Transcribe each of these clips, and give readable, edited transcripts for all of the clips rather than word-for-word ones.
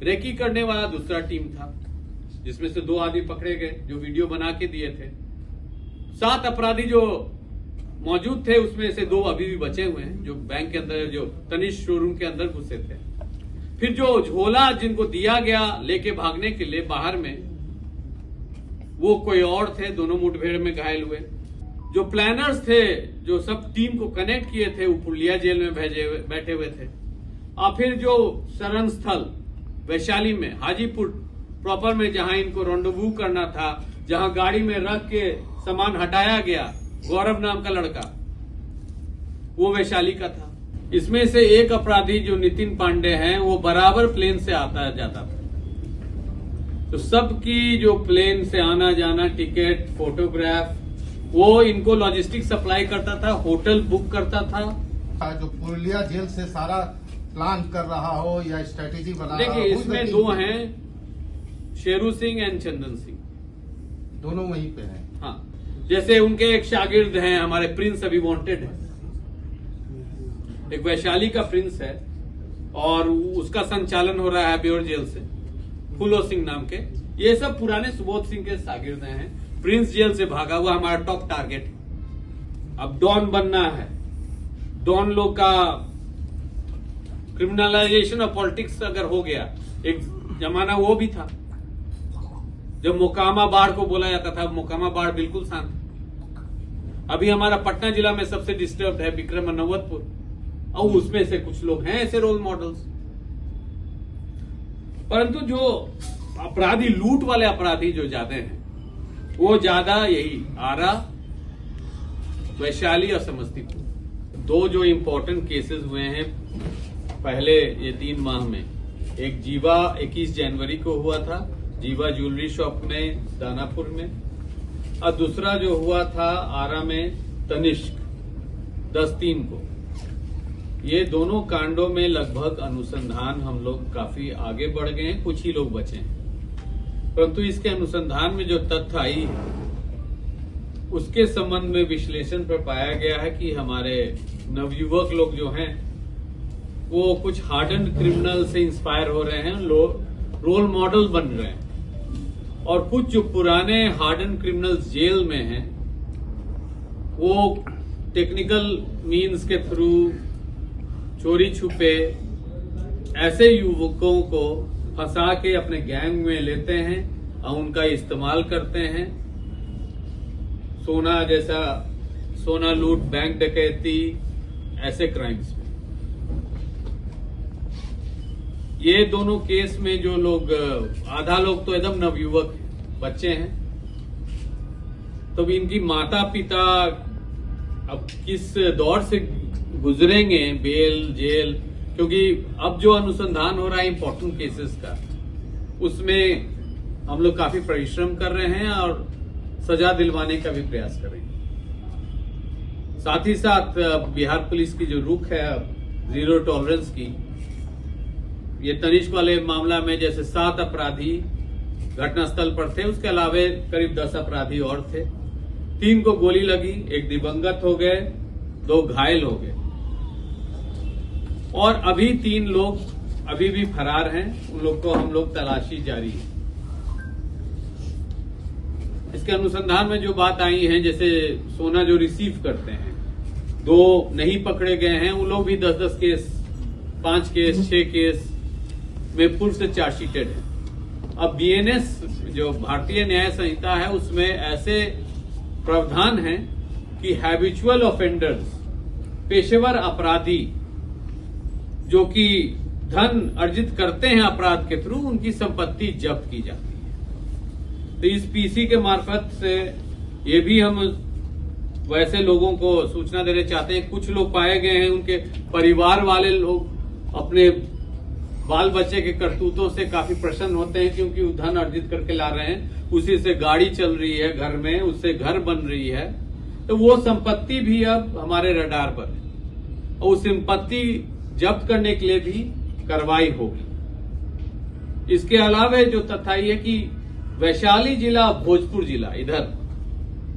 Recce करने वाला दूसरा टीम था, जिसमें से 2 आदमी पकड़े गए जो वीडियो बना के दिए थे। 7 अपराधी जो मौजूद थे उसमें से 2 अभी भी बचे हुए हैं, जो बैंक के अंदर, जो तनिष्क शोरूम के अंदर घुसे थे। फिर जो झोला जिनको दिया गया लेके भागने के लिए बाहर में, वो कोई और थे, दोनों मुठभेड़ में घायल हुए। जो प्लानर्स थे, जो सब टीम को कनेक्ट किए थे, वो पुरलिया जेल में बैठे हुए थे। और फिर जो शरण स्थल वैशाली में, हाजीपुर प्रॉपर में, जहां इनको रेंडवू करना था, जहां गाड़ी में रख के सामान हटाया गया, गौरव नाम का लड़का, वो वैशाली का था। इसमें से एक अपराधी जो नितिन पांडे हैं, वो बराबर प्लेन से आता जाता था। तो सबकी जो प्लेन से आना जाना, टिकट, फोटोग्राफ, वो इनको लॉजिस्टिक सप्लाई करता था, होटल बुक करता था। जो पुरलिया जेल से सारा प्लान कर रहा हो या स्ट्रेटेजी बना रहा हो। देखिए, इसमें 2 हैं, शेरू सिंह एंड चंदन सिंह, दोनों वहीं पे हैं। हाँ, जैसे उनके एक शागिर्द हैं हमारे, प्रिंस अभी वांटेड है, एक वैशाली का प्रिंस है और उसका संचालन हो रहा है ब्योर जेल से, फूलो सिंह नाम के। ये सब पुराने सुबोध सिंह के शागिर्द हैं। प्रिंस जेल से भागा हुआ हमारा टॉप टारगेट है। अब डॉन बनना है। डॉन लोग का क्रिमिनलाइजेशन ऑफ पॉलिटिक्स अगर हो गया, एक जमाना वो भी था जब मोकामा बाढ़ को बोला जाता था। मोकामा बाढ़ बिल्कुल शांत। अभी हमारा पटना जिला में सबसे डिस्टर्ब है विक्रम नवतपुर, और उसमें से कुछ लोग हैं ऐसे रोल मॉडल्स। परंतु जो अपराधी, लूट वाले अपराधी जो ज्यादा हैं, वो ज्यादा यही आरा, वैशाली और समस्तीपुर। 2 जो इंपॉर्टेंट केसेस हुए हैं पहले ये 3 माह में, एक जीवा 21 जनवरी को हुआ था, जीवा ज्वेलरी शॉप में दानापुर में, और दूसरा जो हुआ था आरा में तनिष्क 10/3 को। ये दोनों कांडों में लगभग अनुसंधान हम लोग काफी आगे बढ़ गए हैं, कुछ ही लोग बचे हैं। परंतु इसके अनुसंधान में जो तथ्य आई है, उसके संबंध में विश्लेषण पर पाया गया है कि हमारे नवयुवक लोग जो हैं, वो कुछ हार्डन्ड क्रिमिनल से इंस्पायर हो रहे हैं, रोल मॉडल बन रहे हैं। और कुछ जो पुराने हार्डन्ड क्रिमिनल्स जेल में हैं, वो टेक्निकल मीन्स के थ्रू चोरी छुपे ऐसे युवकों को फंसा के अपने गैंग में लेते हैं और उनका इस्तेमाल करते हैं। सोना जैसा, सोना लूट, बैंक डकैती, ऐसे क्राइम्स में। ये दोनों केस में जो लोग, आधा लोग तो एकदम नवयुवक हैं, बच्चे हैं। तो इनकी माता पिता अब किस दौर से गुजरेंगे, बेल, जेल, क्योंकि अब जो अनुसंधान हो रहा है इंपॉर्टेंट केसेस का, उसमें हम लोग काफी परिश्रम कर रहे हैं और सजा दिलवाने का भी प्रयास कर रहे हैं। साथ ही साथ बिहार पुलिस की जो रुख है जीरो टॉलरेंस की, ये तनिष्क वाले मामला में जैसे 7 अपराधी घटनास्थल पर थे, उसके अलावा करीब 10 अपराधी और थे। 3 को गोली लगी, 1 दिवंगत हो गए, 2 घायल हो गए, और अभी 3 लोग अभी भी फरार हैं। उन लोग को हम लोग तलाशी जारी है। इसके अनुसंधान में जो बात आई है, जैसे सोना जो रिसीव करते हैं, 2 नहीं पकड़े गए हैं, उन लोग भी 10-10 केस, 5 केस, 6 केस में पूर्व से चार्जशीटेड है। अब बीएनएस जो भारतीय न्याय संहिता है, उसमें ऐसे प्रावधान है कि हैबिचुअल ऑफेंडर्स, पेशेवर अपराधी जो कि धन अर्जित करते हैं अपराध के थ्रू, उनकी संपत्ति जब्त की जाती है। तो इस पीसी के मार्फत से ये भी हम वैसे लोगों को सूचना देना चाहते हैं। कुछ लोग पाए गए हैं, उनके परिवार वाले लोग अपने बाल बच्चे के करतूतों से काफी प्रसन्न होते हैं, क्योंकि वो धन अर्जित करके ला रहे हैं, उसी से गाड़ी चल रही है घर में, उससे घर बन रही है। तो वो संपत्ति भी अब हमारे रडार पर है, और उस संपत्ति जब्त करने के लिए भी कार्रवाई होगी। इसके अलावा जो तथ्य है कि वैशाली जिला, भोजपुर जिला, इधर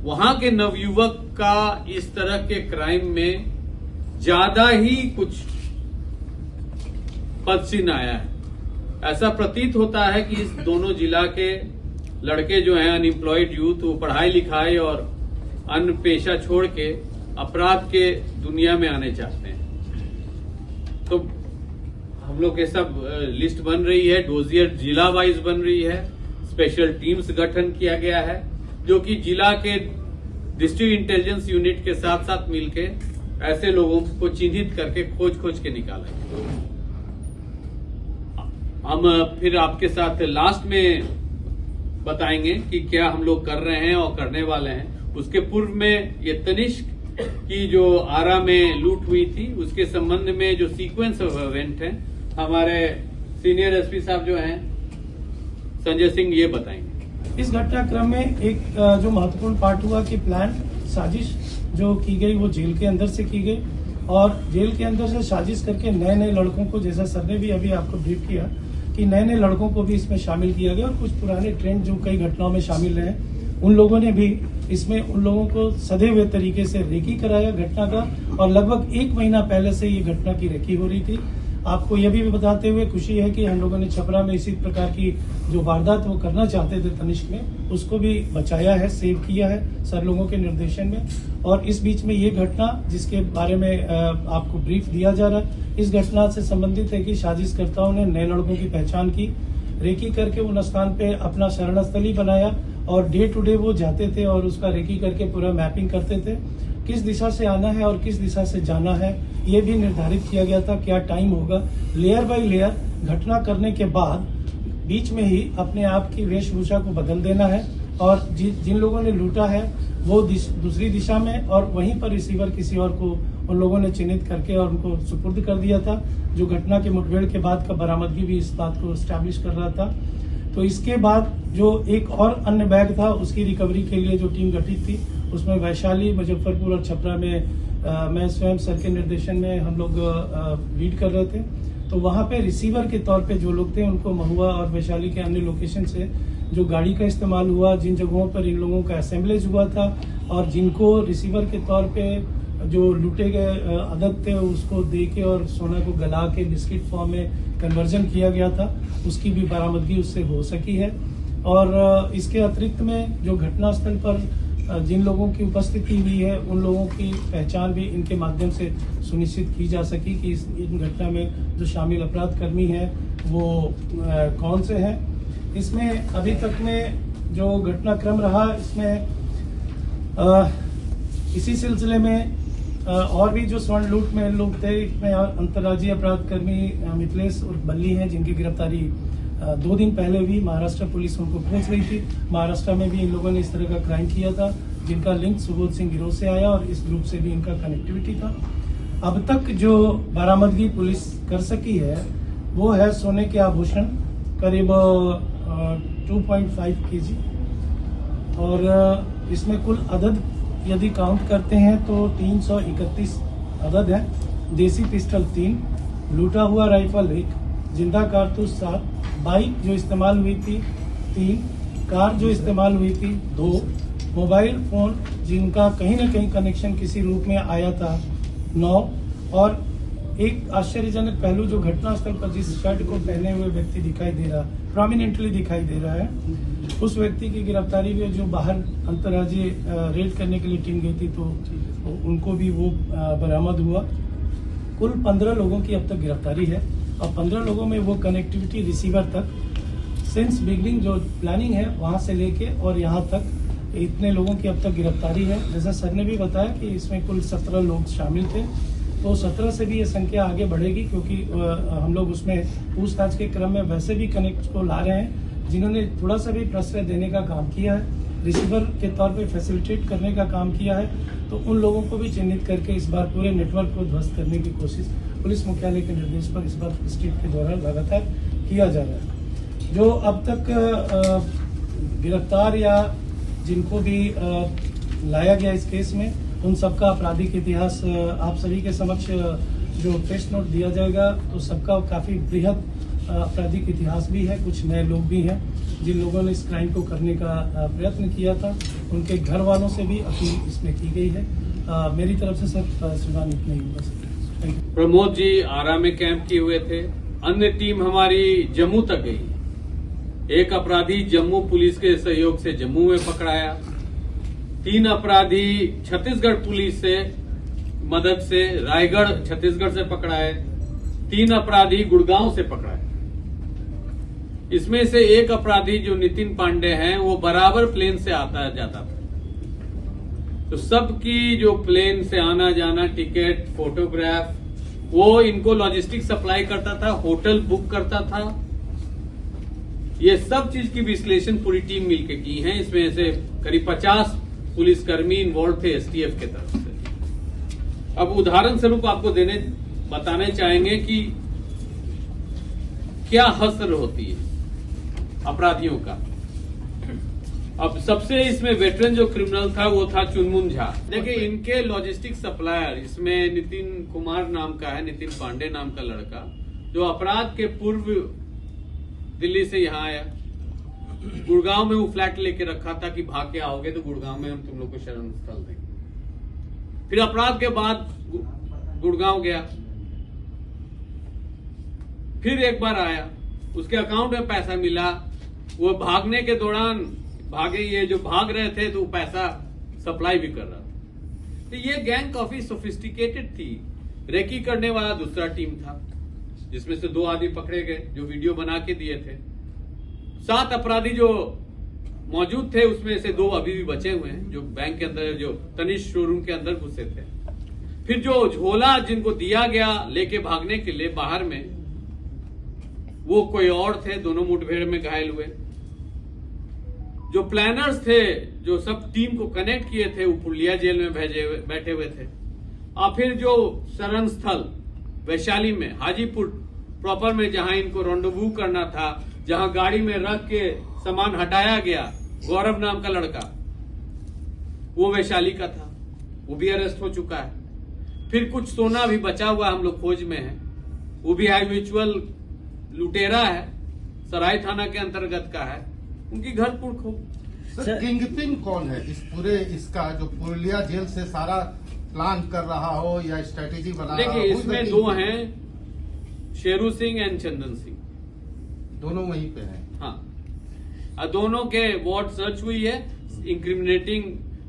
वहां के नवयुवक का इस तरह के क्राइम में ज्यादा ही कुछ पदचिन्ह आया है। ऐसा प्रतीत होता है कि इस दोनों जिला के लड़के जो हैं अनएम्प्लॉयड यूथ, वो पढ़ाई लिखाई और अन्य पेशा छोड़ के अपराध के दुनिया में आने चाहते हैं। तो हम लोग के सब लिस्ट बन रही है, डोजियर जिला वाइज बन रही है, स्पेशल टीम्स गठन किया गया है जो कि जिला के डिस्ट्रिक्ट इंटेलिजेंस यूनिट के साथ साथ मिलके ऐसे लोगों को चिन्हित करके खोज के निकालेंगे। हम फिर आपके साथ लास्ट में बताएंगे कि क्या हम लोग कर रहे हैं और करने वाले हैं। उसके पूर्व में ये तनिष्क की जो आरा में लूट हुई थी उसके संबंध में जो सीक्वेंस ऑफ इवेंट है, हमारे सीनियर एसपी साहब जो हैं संजय सिंह ये बताएंगे। इस घटनाक्रम में एक जो महत्वपूर्ण पार्ट हुआ कि प्लान साजिश जो की गई वो जेल के अंदर से की गई और जेल के अंदर से साजिश करके नए नए लड़कों को, जैसा सर ने भी अभी आपको ब्रीफ किया कि नए नए लड़कों को भी इसमें शामिल किया गया और कुछ पुराने ट्रेंड जो कई घटनाओं में शामिल रहे उन लोगों ने भी इसमें उन लोगों को सधे हुए तरीके से रेकी कराया घटना का। और लगभग 1 महीना पहले से ये घटना की रेकी हो रही थी। आपको यह भी बताते हुए खुशी है कि हम लोगों ने छपरा में इसी प्रकार की जो वारदात वो करना चाहते थे तनिष्क में, उसको भी बचाया है, सेव किया है सर लोगों के निर्देशन में। और इस बीच में ये घटना जिसके बारे में आपको ब्रीफ दिया जा रहा है, इस घटना से संबंधित है कि साजिशकर्ताओं ने नए लड़कों की पहचान की, रेकी करके उन स्थान पे अपना शरण स्थली बनाया और डे टू डे वो जाते थे और उसका रेकी करके पूरा मैपिंग करते थे। किस दिशा से आना है और किस दिशा से जाना है ये भी निर्धारित किया गया था, क्या टाइम होगा। लेयर बाय लेयर घटना करने के बाद बीच में ही अपने आप की वेशभूषा को बदल देना है और जिन लोगों ने लूटा है वो दूसरी दिशा में और वहीं पर रिसीवर किसी और को उन लोगों ने चिन्हित करके और उनको सुपुर्द कर दिया था, जो घटना के मुठभेड़ के बाद का बरामदगी भी इस बात को एस्टैब्लिश कर रहा था। तो इसके बाद जो एक और अन्य बैग था उसकी रिकवरी के लिए जो टीम गठित थी उसमें वैशाली, मुजफ्फरपुर और छपरा में मैं स्वयं सर के निर्देशन में हम लोग लीड कर रहे थे। तो वहां पे रिसीवर के तौर पे जो लोग थे उनको महुआ और वैशाली के अन्य लोकेशन से जो गाड़ी का इस्तेमाल हुआ, जिन जगहों पर इन लोगों का असेंबलेज हुआ था और जिनको रिसीवर के तौर पे जो लूटे गए अदद थे उसको दे के और सोना को गला के बिस्किट फॉर्म में कन्वर्जन किया गया था, उसकी भी बरामदगी उससे हो सकी है। और इसके अतिरिक्त में जो घटनास्थल पर जिन लोगों की उपस्थिति हुई है उन लोगों की पहचान भी इनके माध्यम से सुनिश्चित की जा सकी कि इन घटना में जो शामिल अपराध कर्मी हैं वो कौन से हैं। इसमें अभी तक में जो घटनाक्रम रहा इसमें इसी सिलसिले में और भी जो स्वर्ण लूट में लोग थे, इसमें अंतर्राज्यीय अपराध कर्मी मिथिलेश और बल्ली हैं जिनकी गिरफ्तारी 2 दिन पहले भी महाराष्ट्र पुलिस उनको पहुंच रही थी। महाराष्ट्र में भी इन लोगों ने इस तरह का क्राइम किया था जिनका लिंक सुबोध सिंह गिरोह से आया और इस ग्रुप से भी इनका कनेक्टिविटी था। अब तक जो बरामदगी पुलिस कर सकी है वो है सोने के आभूषण करीब 2.5 kg और इसमें कुल अदद यदि काउंट करते हैं तो 331 अदद है। देसी पिस्टल 3, लूटा हुआ राइफल 1, जिंदा कारतूस 7, बाइक जो इस्तेमाल हुई थी 3, कार जो इस्तेमाल हुई थी 2, मोबाइल फोन जिनका कहीं न कहीं कनेक्शन किसी रूप में आया था 9 और एक आश्चर्यजनक पहलू जो घटनास्थल पर जिस शर्ट को पहने हुए व्यक्ति दिखाई दे रहा, प्रोमिनेंटली दिखाई दे रहा है, उस व्यक्ति की गिरफ्तारी भी जो बाहर अंतर्राज्यीय रेड करने के लिए टीम गई थी तो उनको भी वो बरामद हुआ। कुल 15 लोगों की अब तक गिरफ्तारी है और 15 लोगों में वो कनेक्टिविटी रिसीवर तक सिंस बिगनिंग जो प्लानिंग है वहां से लेके और यहाँ तक इतने लोगों की अब तक गिरफ्तारी है। जैसा सर ने भी बताया कि इसमें कुल 17 लोग शामिल थे, तो 17 से भी ये संख्या आगे बढ़ेगी क्योंकि हम लोग उसमें पूछताछ के क्रम में वैसे भी कनेक्ट को ला रहे हैं जिन्होंने थोड़ा सा भी प्रश्रय देने का काम किया है, रिसीवर के तौर पे फैसिलिटेट करने का काम किया है, तो उन लोगों को भी चिन्हित करके इस बार पूरे नेटवर्क को ध्वस्त करने की कोशिश पुलिस मुख्यालय के निर्देश पर इस बार स्टेट के दौरान लगातार किया जा रहा है। जो अब तक गिरफ्तार या जिनको भी लाया गया इस केस में उन सबका आपराधिक इतिहास आप सभी के समक्ष जो प्रेस नोट दिया जाएगा तो सबका काफी बृहद आपराधिक इतिहास भी है। कुछ नए लोग भी हैं जिन लोगों ने इस क्राइम को करने का प्रयत्न किया था, उनके घर वालों से भी अपील इसमें की गई है। मेरी तरफ से सर श्रीमान इतना ही बस। प्रमोद जी आरा में कैंप किए हुए थे, अन्य टीम हमारी जम्मू तक गई। एक अपराधी जम्मू पुलिस के सहयोग से जम्मू में पकड़ाया। 3 अपराधी छत्तीसगढ़ पुलिस से मदद से रायगढ़ छत्तीसगढ़ से पकड़ाए। 3 अपराधी गुड़गांव से पकड़ाए। इसमें से एक अपराधी जो नितिन पांडे हैं वो बराबर प्लेन से आता जाता था। तो सबकी जो प्लेन से आना जाना, टिकट, फोटोग्राफ, वो इनको लॉजिस्टिक सप्लाई करता था, होटल बुक करता था। ये सब चीज की विश्लेषण पूरी टीम मिलकर की है। इसमें से करीब 50 पुलिसकर्मी इन्वॉल्व थे एसटीएफ के तरफ से। अब उदाहरण स्वरूप आपको बताने चाहेंगे कि क्या हस्र होती है अपराधियों का। अब सबसे इसमें वेटरन जो क्रिमिनल था वो था चुनमुन झा। देखिए, इनके लॉजिस्टिक सप्लायर इसमें नितिन कुमार नाम का है, नितिन पांडे नाम का लड़का, जो अपराध के पूर्व दिल्ली से यहाँ आया। गुड़गांव में वो फ्लैट लेके रखा था कि भाग के आओगे तो गुड़गांव में हम तुम लोग को शरण स्थल देंगे। फिर अपराध के बाद गुड़गांव गया, फिर एक बार आया, उसके अकाउंट में पैसा मिला। वो भागने के दौरान ये जो भाग रहे थे तो पैसा सप्लाई भी कर रहा था। तो ये गैंग काफी सोफिस्टिकेटेड थी। रेकी करने वाला दूसरा टीम था, जिसमें से 2 आदमी पकड़े गए जो वीडियो बना के दिए थे। 7 अपराधी जो मौजूद थे उसमें से 2 अभी भी बचे हुए हैं, जो बैंक के अंदर, जो तनिष्क शोरूम के अंदर घुसे थे। फिर जो झोला जिनको दिया गया लेके भागने के लिए बाहर में, वो कोई और थे, दोनों मुठभेड़ में घायल हुए। जो प्लानर्स थे, जो सब टीम को कनेक्ट किए थे, वो पुलिया जेल में बैठे हुए थे। और फिर जो शरण स्थल वैशाली में, हाजीपुर प्रॉपर में, जहां इनको रोंडोवू करना था, जहां गाड़ी में रख के सामान हटाया गया, गौरव नाम का लड़का, वो वैशाली का था, वो भी अरेस्ट हो चुका है। फिर कुछ सोना भी बचा हुआ, हम लोग खोज में है, वो भी हैबिचुअल लुटेरा है, सराय थाना के अंतर्गत का है, उनकी घर खो। सर, किंगपिन कौन है इस पूरे इसका, जो पुलिया जेल से सारा प्लान कर रहा हो या स्ट्रेटेजी बना रहा हो? देखिए, इसमें 2 हैं, शेरू सिंह एंड चंदन सिंह, दोनों वहीं पे हैं। हाँ, दोनों के वार्ड सर्च हुई है, इंक्रिमिनेटिंग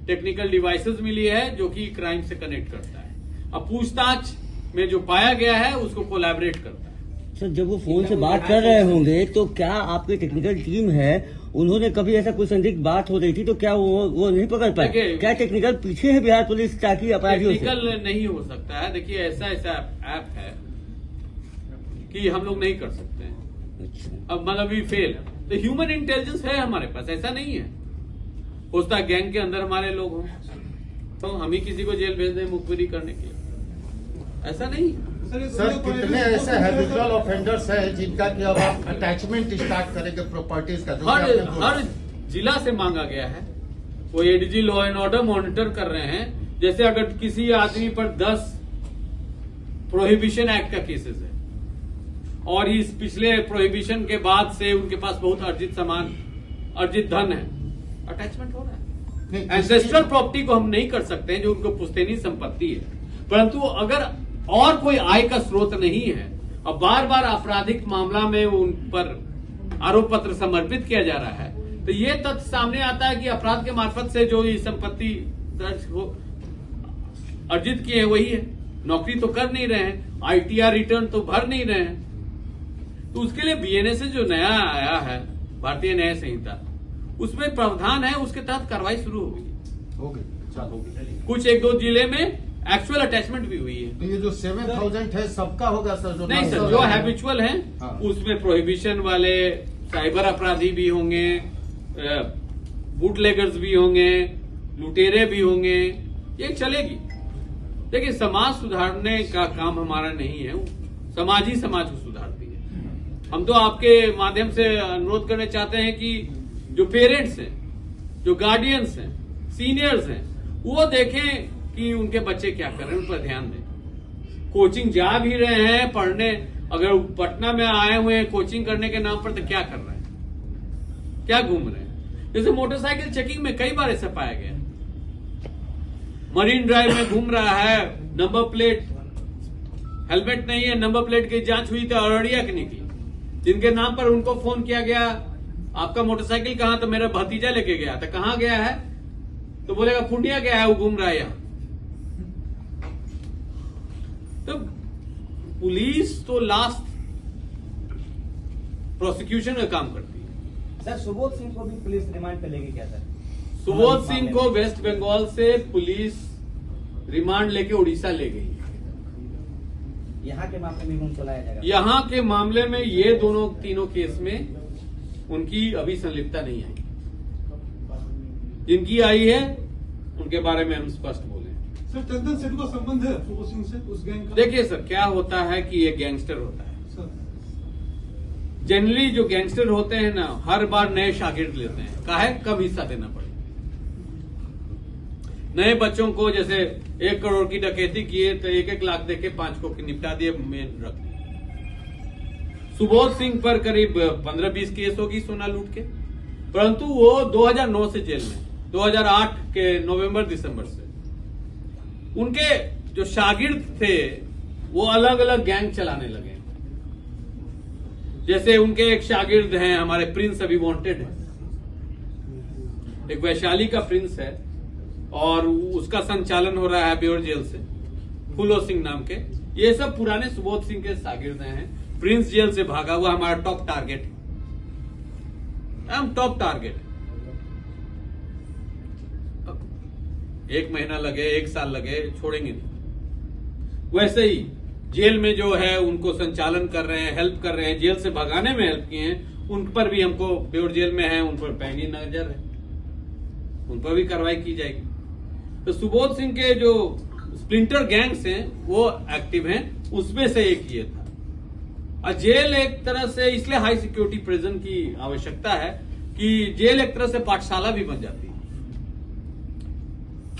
टेक्निकल डिवाइसेस मिली है जो कि क्राइम से कनेक्ट करता है। अब पूछताछ में जो पाया गया है उसको कोलैबोरेट करता है। सर, जब वो फोन से बात कर रहे होंगे तो क्या आपकी टेक्निकल टीम है, उन्होंने कभी ऐसा कोई संदिग्ध बात हो रही थी तो क्या वो नहीं पकड़ पाए? क्या टेक्निकल पीछे है बिहार पुलिस ताकि अपराधियों से? टेक्निकल नहीं हो सकता है। देखिए, ऐसा ऐप है कि हम लोग नहीं कर सकते हैं। अच्छा। अब मतलब वी फेल। तो ह्यूमन इंटेलिजेंस है हमारे पास, ऐसा नहीं है। होता गैंग के अंदर हमारे लोग हों तो हम ही किसी को जेल भेज दें मुखबिरी करने के लिए, ऐसा नहीं। सर, कितने ऐसे हैबिचुअल ऑफेंडर्स हैं जिनका कि अब आप अटैचमेंट स्टार्ट करेंगे प्रॉपर्टीज का? हर जिला से मांगा गया है। वो ADG law and order monitor कर रहे हैं। जैसे अगर किसी आदमी पर 10 प्रोहिबिशन एक्ट का केसेस है और इस पिछले प्रोहिबिशन के बाद से उनके पास बहुत अर्जित धन है, अटैचमेंट हो रहा है। एंसेस्ट्रल प्रॉपर्टी को हम नहीं कर सकते हैं जो उनको पुश्तैनी संपत्ति है, परंतु अगर और कोई आय का स्रोत नहीं है और बार बार आपराधिक मामला में उन पर आरोप पत्र समर्पित किया जा रहा है, तो ये तथ्य सामने आता है कि अपराध के मार्फत से जो ये संपत्ति दर्ज हो अर्जित किए वही है। नौकरी तो कर नहीं रहे हैं, आईटीआर रिटर्न तो भर नहीं रहे हैं। तो उसके लिए बीएनएस जो नया आया है, भारतीय न्याय संहिता, उसमें प्रावधान है, उसके तहत कार्रवाई शुरू होगी। कुछ 1-2 जिले में एक्चुअल अटैचमेंट भी हुई है। तो ये जो 7,000 है सबका होगा सर? जो नहीं सर, जो हैबिचुअल है उसमें प्रोहिबिशन वाले, साइबर अपराधी भी होंगे, बूटलेगर्स भी होंगे, लुटेरे भी होंगे, ये चलेगी। देखिए, समाज सुधारने का काम हमारा नहीं है, समाज ही समाज को सुधारती है। हम तो आपके माध्यम से अनुरोध करना चाहते हैं कि जो पेरेंट्स हैं, जो गार्डियंस हैं, सीनियर्स हैं, वो देखें कि उनके बच्चे क्या कर रहे हैं, उन पर ध्यान दें। कोचिंग जा भी रहे हैं पढ़ने, अगर पटना में आए हुए हैं कोचिंग करने के नाम पर, तो क्या कर रहे हैं, क्या घूम रहे हैं? जैसे मोटरसाइकिल चेकिंग में कई बार ऐसा पाया गया, मरीन ड्राइव में घूम रहा है, नंबर प्लेट हेलमेट नहीं है, नंबर प्लेट की जांच हुई तो अररिया की निकली। जिनके नाम पर उनको फोन किया गया, आपका मोटरसाइकिल कहां? तो मेरा भतीजा लेके गया। तो कहां गया है? तो बोलेगा पूर्णिया गया है, वो घूम रहा है यहाँ। तो पुलिस तो लास्ट प्रोसिक्यूशन का काम करती है। सर सुबोध सिंह को भी पुलिस रिमांड पे लेगी क्या सर? सुबोध सिंह को वेस्ट बंगाल से पुलिस रिमांड लेके उड़ीसा ले गई। यहाँ के मामले में उनको लाया जाएगा? यहाँ के मामले में ये दोनों तीनों केस में उनकी अभी संलिप्तता नहीं आई। जिनकी आई है उनके बारे में हम स्पष्ट बोले। सर चंदन सेठ का संबंध है सुबोध सिंह से, उस गैंग का? देखिए सर, क्या होता है कि ये गैंगस्टर होता है। सर जनरली जो गैंगस्टर होते हैं ना, हर बार नए शागिर्द लेते हैं। काहे? कम हिस्सा देना पड़े। नए बच्चों को जैसे 1 करोड़ की डकैती किए तो 1-1 लाख देके 5 को निपटा दिए, मेन रख दिए। सुबोध सिंह पर करीब 15-20 केस होगी सोना लूट के, परंतु वो 2009 से जेल में, 2008 के नवंबर-दिसंबर से। उनके जो शागिर्द थे वो अलग अलग गैंग चलाने लगे। जैसे उनके एक शागिर्द हैं हमारे प्रिंस, अभी वांटेड है। एक वैशाली का प्रिंस है और उसका संचालन हो रहा है ब्योर जेल से, फुलो सिंह नाम के। ये सब पुराने सुबोध सिंह के शागिर्द हैं। प्रिंस जेल से भागा हुआ हमारा टॉप टारगेट है, हम टॉप टारगेट है। 1 महीना लगे, 1 साल लगे, छोड़ेंगे नहीं। वैसे ही जेल में जो है उनको संचालन कर रहे हैं, हेल्प कर रहे हैं, जेल से भगाने में हेल्प किए हैं, उन पर भी हमको, ब्योर जेल में है, उन पर पैनी नजर है, उन पर भी कार्रवाई की जाएगी। तो सुबोध सिंह के जो स्प्लिंटर गैंग्स हैं वो एक्टिव हैं, उसमें से एक ये था। और जेल एक तरह से इसलिए हाई सिक्योरिटी प्रिजन की आवश्यकता है कि जेल एक तरह से पाठशाला भी बन जाती है।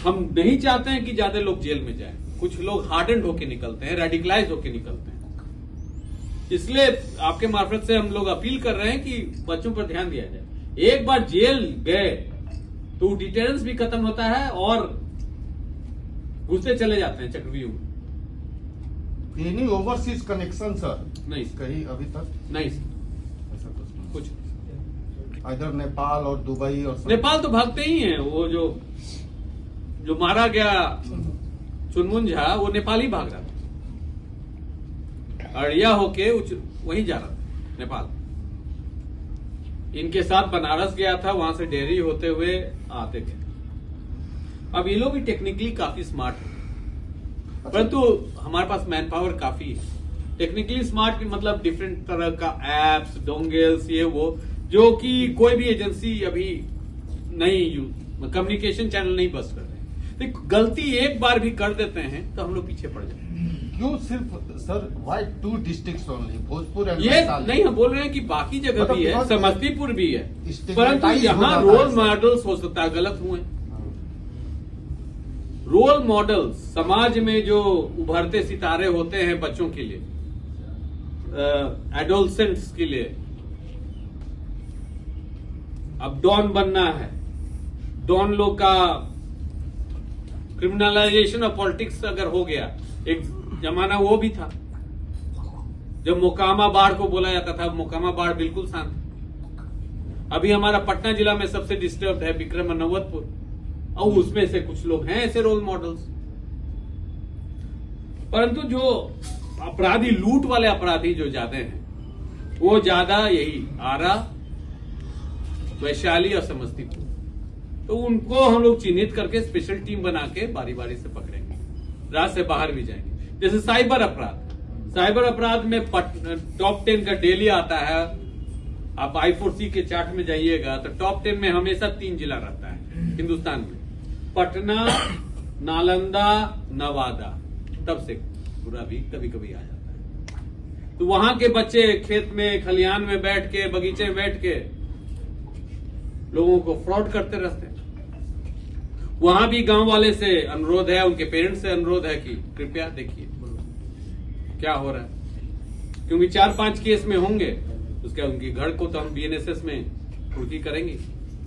हम नहीं चाहते हैं कि ज्यादा लोग जेल में जाएं। कुछ लोग हार्डेंड होके निकलते हैं, रेडिकलाइज होके निकलते हैं। इसलिए आपके मार्फत से हम लोग अपील कर रहे हैं कि बच्चों पर ध्यान दिया जाए। एक बार जेल गए तो डिटेरेंस भी खत्म होता है और घुसते चले जाते हैं चक्रव्यूह में। Any overseas connection sir? नहीं कहीं अभी तक नहीं ऐसा कुछ कुछ। इधर नेपाल और दुबई और नेपाल तो भागते ही हैं। वो जो मारा गया चुनमुन झा, वो नेपाल ही भाग रहा था, अड़िया होके वहीं जा रहा था नेपाल। इनके साथ बनारस गया था, वहां से डेहरी होते हुए आते थे। अब ये लोग भी टेक्निकली काफी स्मार्ट है, परंतु हमारे पास मैन पावर काफी है। टेक्निकली स्मार्ट मतलब डिफरेंट तरह का एप्स, डोंगल्स, ये वो, जो कि कोई भी एजेंसी अभी नहीं यूज, कम्युनिकेशन चैनल नहीं बस कर रहे हैं। तो गलती एक बार भी कर देते हैं तो हम लोग पीछे पड़ जाते हैं। क्यों सिर्फ sir? Why 2 districts only, Bhojpur and ये वैशाली? नहीं, हम बोल रहे हैं कि बाकी जगह भी है, समस्तीपुर भी है, Stigmatized परंतु यहाँ हो जाता रोल है। मॉडल्स हो सकता है गलत हुए। रोल मॉडल समाज में जो उभरते सितारे होते हैं बच्चों के लिए, एडोलसेंट्स के लिए, अब डॉन बनना है, डॉन लोग का क्रिमिनलाइजेशन ऑफ पॉलिटिक्स अगर हो गया, एक जमाना वो भी था जब मोकामा बाढ़ को बोला जाता था। मोकामा बाढ़ बिल्कुल शांत। अभी हमारा पटना जिला में सबसे डिस्टर्ब है विक्रम नवतपुर, और उसमें से कुछ लोग हैं ऐसे रोल मॉडल्स। परंतु जो अपराधी, लूट वाले अपराधी जो ज्यादा हैं, वो ज्यादा यही आरा, वैशाली और समस्तीपुर। तो उनको हम लोग चिन्हित करके स्पेशल टीम बना के बारी बारी से पकड़ेंगे, राज्य से बाहर भी जाएंगे। जैसे साइबर अपराध में टॉप 10 का डेली आता है। आप I4C के चार्ट में जाइएगा तो टॉप 10 में हमेशा 3 जिला रहता है हिंदुस्तान में, पटना, नालंदा, नवादा। तब से पूरा भी कभी कभी आ जाता है। तो वहां के बच्चे खेत में, खलिहान में बैठ के, बगीचे में बैठ के लोगों को फ्रॉड करते रहते हैं। वहां भी गांव वाले से अनुरोध है, उनके पेरेंट्स से अनुरोध है कि कृपया देखिए क्या हो रहा है, क्योंकि 4-5 केस में होंगे उसके, उनके घर को तो हम BNSS में कुर्की करेंगे।